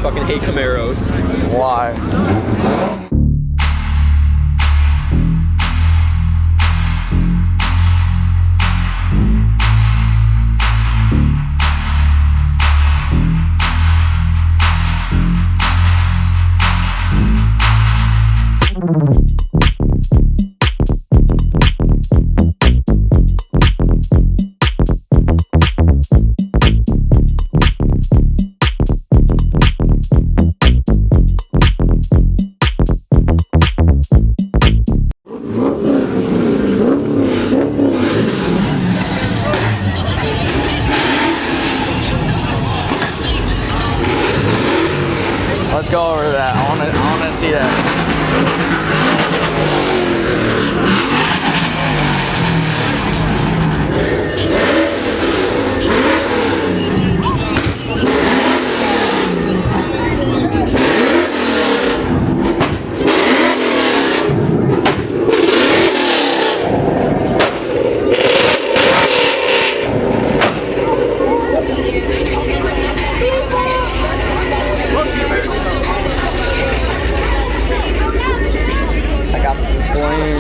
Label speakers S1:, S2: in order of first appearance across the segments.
S1: fucking hate Camaros.
S2: Why? Let's go over that. I wanna see that.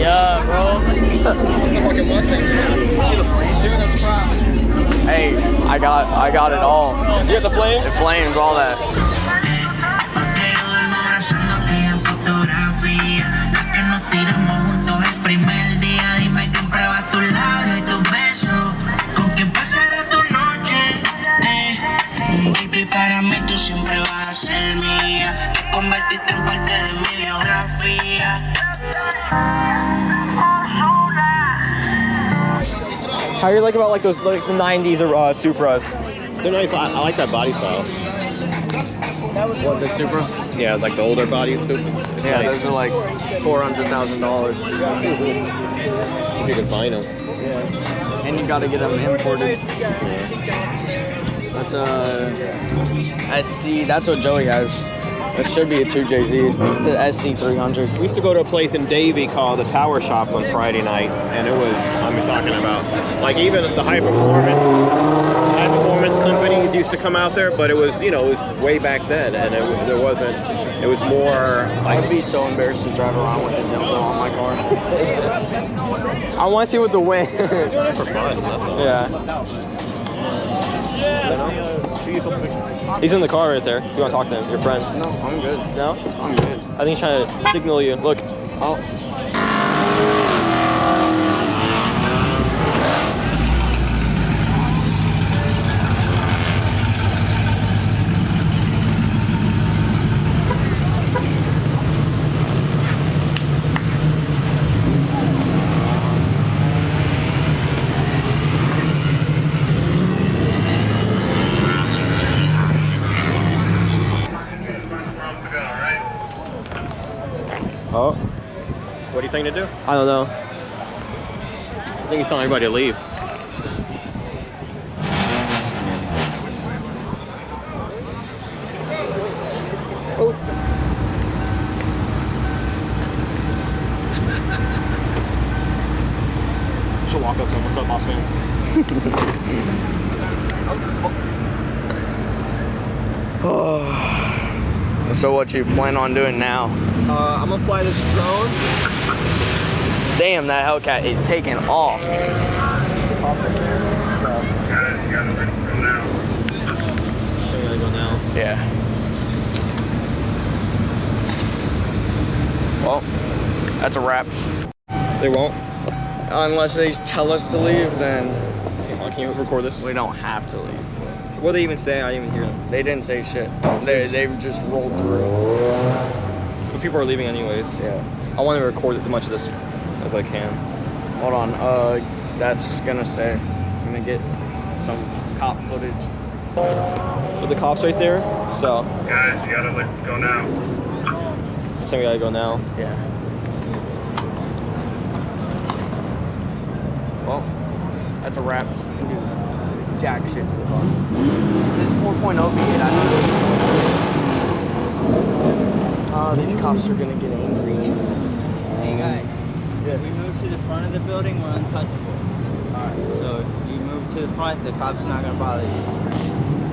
S2: Yeah, bro. Hey, I got it all.
S1: You got the flames?
S2: The flames, all that.
S1: How do you like about like those like the 90s Supras?
S3: They're nice. I like that body style.
S2: What, the Supra?
S3: Yeah, like the older body Supra.
S2: Yeah, those are like $400,000.
S3: If you can find them.
S2: Yeah. And you gotta get them imported. That's a SC. That's what Joey has. It should be a 2JZ. It's an SC300.
S3: We used to go to a place in Davie called the Tower Shops on Friday night, and it was, I'm talking about, like even the high performance companies used to come out there, but it was, you know, it was way back then, and it was more like...
S2: I'd be so embarrassed to drive around with a dildo on my car. I want to see what the wind.
S3: for fun.
S2: Yeah.
S1: He's in the car right there. Do you want to talk to him? Your friend?
S2: No, I'm good.
S1: No?
S2: I'm good.
S1: I think he's trying to signal you. Look.
S2: Oh.
S1: Oh.
S3: What are you saying to do?
S1: I don't know.
S3: I think he's telling everybody to leave.
S1: Oh. Should walk up to him. What's up, boss man?
S2: So what you plan on doing now?
S1: I'm gonna fly this drone.
S2: Damn, that Hellcat is taking off. Yeah. Well, that's a wrap.
S1: They won't.
S2: Unless they tell us to leave, then
S1: Can you record this?
S2: we don't have to leave.
S1: What did they even say? I didn't even hear them.
S2: They didn't say shit. They just rolled through.
S1: But people are leaving anyways.
S2: Yeah.
S1: I want to record as much of this as I can.
S2: Hold on. That's gonna stay. I'm gonna get some cop footage.
S1: With the cops right there. So.
S4: Guys, you gotta go now.
S1: So we gotta go now.
S2: Yeah. Well, that's a wrap. Jack shit to the car. This 4.0 V8, oh, these cops are gonna get angry.
S5: Hey guys, if we move to the front of the building, we're untouchable. Alright, so if you move to the front, the cops are not gonna bother you.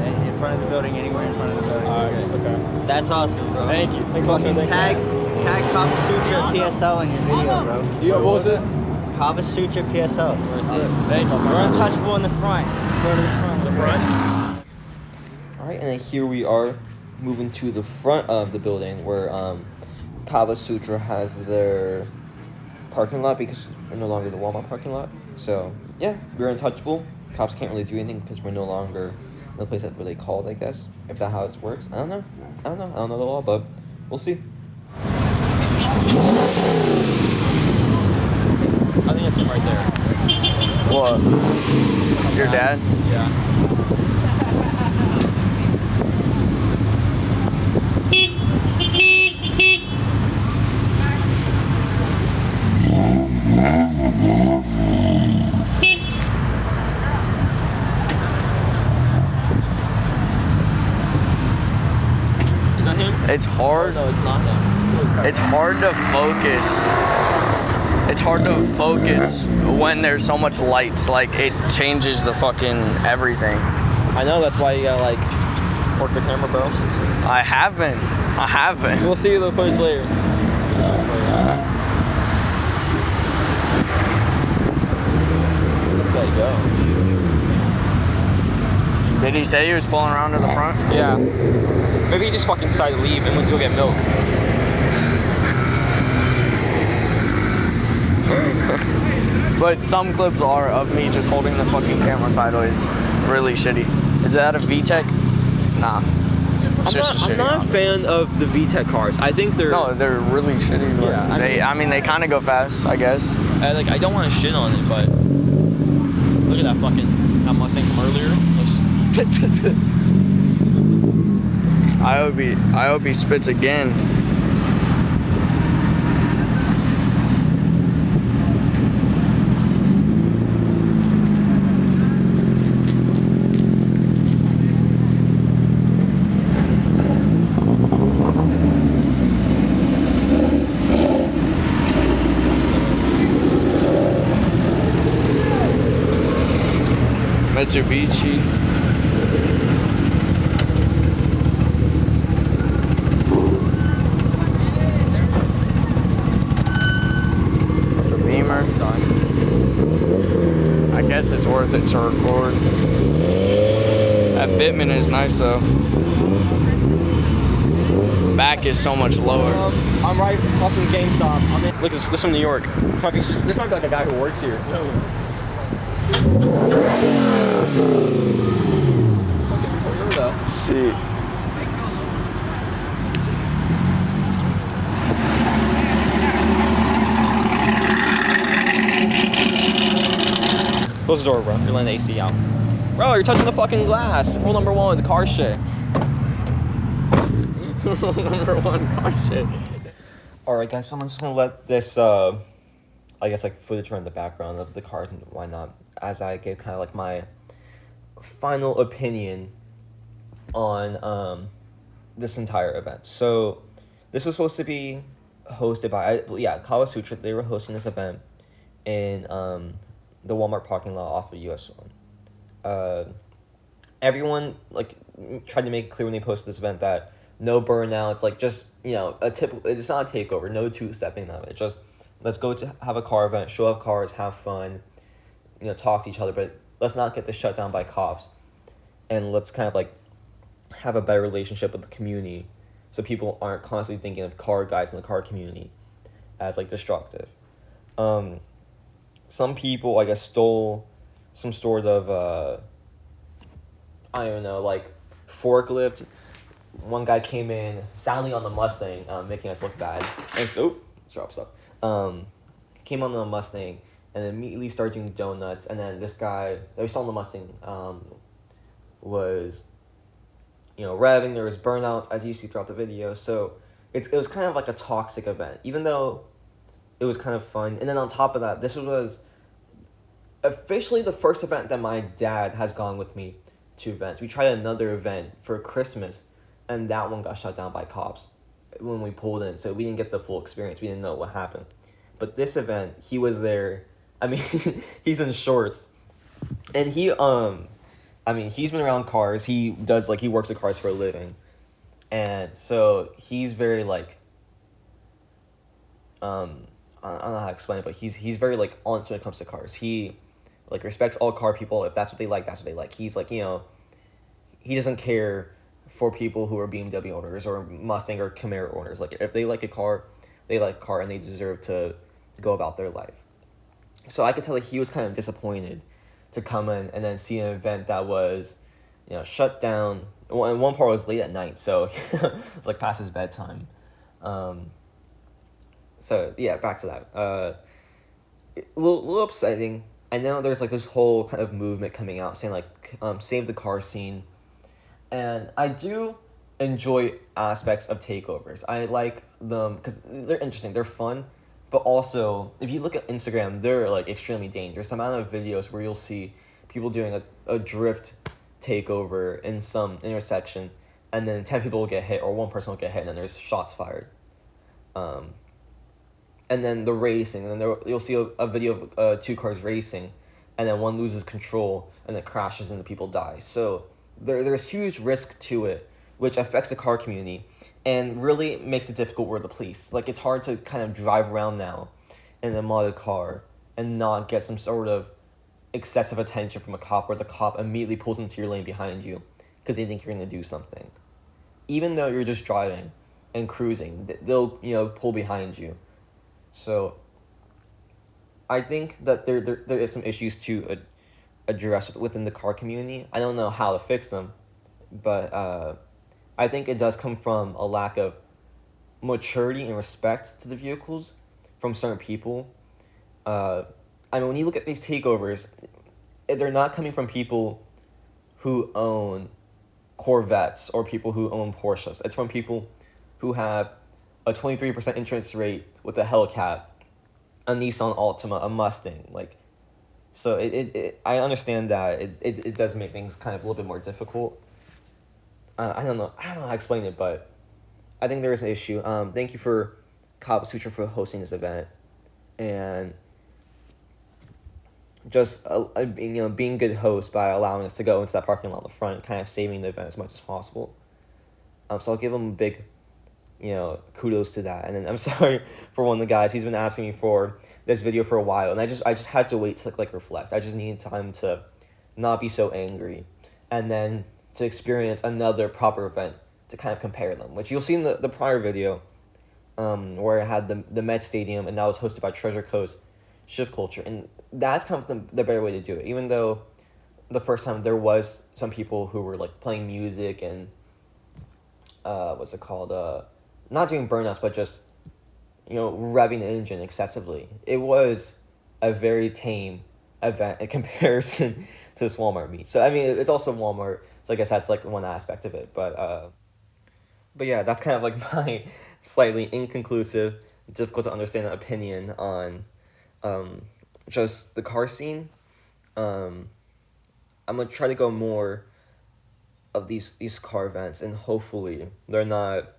S5: In front of the building, anywhere in front of the building.
S1: Okay.
S5: That's awesome, bro.
S1: Thank you. Thanks for watching.
S5: Fucking tag Kava Sutra PSL in your video, bro.
S1: What was it?
S5: Kava Sutra PSL.
S1: Thank you.
S5: We're untouchable in the front. Go to the front.
S1: The front.
S6: All right, and then here we are moving to the front of the building where Kava Sutra has their parking lot because we're no longer in the Walmart parking lot. So yeah, we're untouchable. Cops can't really do anything because we're no longer in the place that we're really called, I guess. If that's how it works, I don't know. I don't know the law, but we'll see.
S1: I think it's him right there.
S2: What? Your dad?
S1: Yeah. Is that him?
S2: It's hard.
S1: No, it's not him.
S2: It's hard to focus. It's hard to focus when there's so much lights. Like, it changes the fucking everything.
S1: I know, that's why you gotta like work the camera, bro.
S2: I haven't.
S1: We'll see the footage later. Let's let it go.
S2: Did he say he was pulling around to the front?
S1: Yeah. Maybe he just fucking decided to leave and went to go get milk.
S2: But some clips are of me just holding the fucking camera sideways. Really shitty. Is that a VTEC? Nah.
S6: I'm not a fan of the VTEC cars. I think they're...
S2: No, they're really shitty.
S1: Yeah,
S2: They kind of go fast, I guess.
S1: I don't want to shit on it, but look at that Mustang from earlier.
S2: I hope he spits again. Mitsubishi. The Beamer. I guess it's worth it to record. That fitment is nice though. Back is so much lower.
S1: I'm right across from GameStop. Look, this is from New York. This might be like a guy who works here.
S2: See.
S1: Close the door, bro. You're letting the AC out. Bro, you're touching the fucking glass. Rule number 1 with the car shit.
S2: Rule number 1, car shit.
S6: Alright guys, so I'm just gonna let this, I guess like footage run in the background of the cars and why not, as I gave kind of like my final opinion on this entire event. So this was supposed to be hosted by Kava Sutra. They were hosting this event in the Walmart parking lot off of US 1. Everyone like tried to make it clear when they posted this event that no burnouts, like just, you know, it's not a takeover, no two-stepping of it. Just let's go to have a car event, show off cars, have fun, you know, talk to each other, but let's not get this shut down by cops. And let's kind of like have a better relationship with the community so people aren't constantly thinking of car guys in the car community as like destructive. Some people, I guess, stole some sort of I don't know, like forklift. One guy came in sadly on the Mustang, making us look bad, and so drop stuff. Came on the Mustang and immediately started doing donuts, and then this guy that we saw on the Mustang was, you know, revving. There was burnouts, as you see throughout the video. So it was kind of like a toxic event, even though it was kind of fun. And then on top of that, this was officially the first event that my dad has gone with me to events. We tried another event for Christmas, and that one got shut down by cops when we pulled in. So we didn't get the full experience. We didn't know what happened. But this event, he was there. I mean, he's in shorts, and he I mean, he's been around cars. He does he works with cars for a living, and so he's very I don't know how to explain it, but he's very honest when it comes to cars. He respects all car people. If that's what they like, that's what they like. He's he doesn't care for people who are BMW owners or Mustang or Camaro owners. Like if they like a car, they like a car and they deserve to go about their life. So I could tell he was kind of disappointed to come in and then see an event that was, shut down. And one part was late at night, so it was past his bedtime. So yeah, back to that. A little upsetting. I know there's this whole kind of movement coming out saying save the car scene, and I do enjoy aspects of takeovers. I like them because they're interesting, they're fun, but also if you look at Instagram, they're extremely dangerous. The amount of videos where you'll see people doing a drift takeover in some intersection, and then 10 people will get hit or one person will get hit, and then there's shots fired. And then the racing, and then you'll see a video of two cars racing, and then one loses control and it crashes and the people die. So there's huge risk to it, which affects the car community and really makes it difficult with the police. It's hard to kind of drive around now in a modded car and not get some sort of excessive attention from a cop, where the cop immediately pulls into your lane behind you because they think you're going to do something. Even though you're just driving and cruising, they'll pull behind you. So I think that there is some issues to address within the car community. I don't know how to fix them, but I think it does come from a lack of maturity and respect to the vehicles from certain people. I mean, when you look at these takeovers, they're not coming from people who own Corvettes or people who own Porsches. It's from people who have a 23% interest rate with a Hellcat, a Nissan Altima, a Mustang. So I understand that it does make things kind of a little bit more difficult. I don't know how to explain it, but I think there is an issue. Thank you for Kaba Sutra for hosting this event, and just being good host by allowing us to go into that parking lot in the front, kind of saving the event as much as possible. So I'll give him a big kudos to that. And then I'm sorry for one of the guys. He's been asking me for this video for a while, and I just had to wait to reflect. I just needed time to not be so angry, and then to experience another proper event to kind of compare them, which you'll see in the prior video, where I had the Met Stadium, and that was hosted by Treasure Coast Shift Culture, and that's kind of the better way to do it. Even though the first time there was some people who were playing music and what's it called, not doing burnouts, but just revving the engine excessively. It was a very tame event in comparison to this Walmart meet. So I mean, it's also Walmart, so I guess that's one aspect of it. But yeah, that's kind of my slightly inconclusive, difficult to understand opinion on just the car scene. I'm gonna try to go more of these car events, and hopefully they're not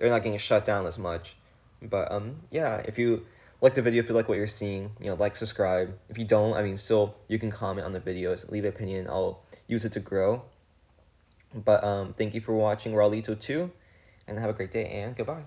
S6: getting shut down as much. But yeah, if you like the video, if you like what you're seeing, subscribe. If you don't, I mean, still you can comment on the videos, leave an opinion. I'll use it to grow. But thank you for watching Raulito 2, and have a great day, and goodbye.